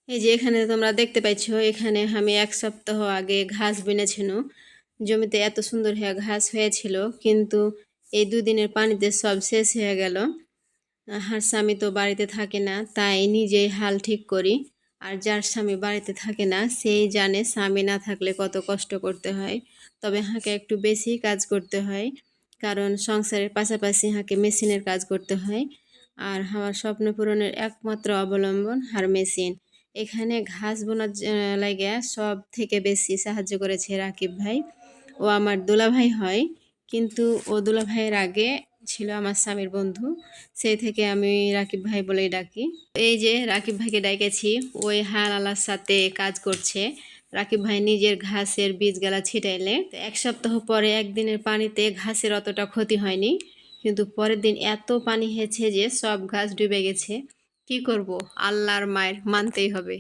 এই যে এখানে তোমরা দেখতে পাইছো, এখানে আমি 1 সপ্তাহ আগে ঘাস বুনেছিল। জমিতে এত সুন্দর হয়ে ঘাস হয়েছিল, কিন্তু এই 2 দিনের পানিতে সব শেষ হয়ে গেল। আর স্বামী তো বাড়িতে থাকে না, তাই নিজেই হাল ঠিক করি। আর যার স্বামী বাড়িতে থাকে না সেই জানে স্বামী না থাকলে কত কষ্ট করতে হয়। তবে হাঁকে একটু বেশি কাজ করতে হয়, কারণ সংসারের পাশাপাশি হাঁকে মেশিনের কাজ করতে হয়। আর আমার স্বপ্ন পূরণের একমাত্র অবলম্বন আর মেশিন। এখানে ঘাস বোনার লাগে সব থেকে বেশি সাহায্য করেছে রাকিব ভাই। ও আমার দুলাভাই হয়, কিন্তু ও দুলাভাইয়ের আগে ছিল আমার স্বামীর বন্ধু। সেই থেকে আমি রাকিব ভাই বলেই ডাকি। এই যে রাকিব ভাইকে ডেকেছি, ওই হাল আলার সাথে কাজ করছে। রাকিব ভাই নিজের ঘাসের বীজগালা ছিটাইলে 1 সপ্তাহ পরে একদিনের পানিতে ঘাসের অতটা ক্ষতি হয়নি, কিন্তু পরের দিন এত পানি হয়েছে যে সব ঘাস ডুবে গেছে। কি করব, আল্লাহর মায়ের মানতেই হবে।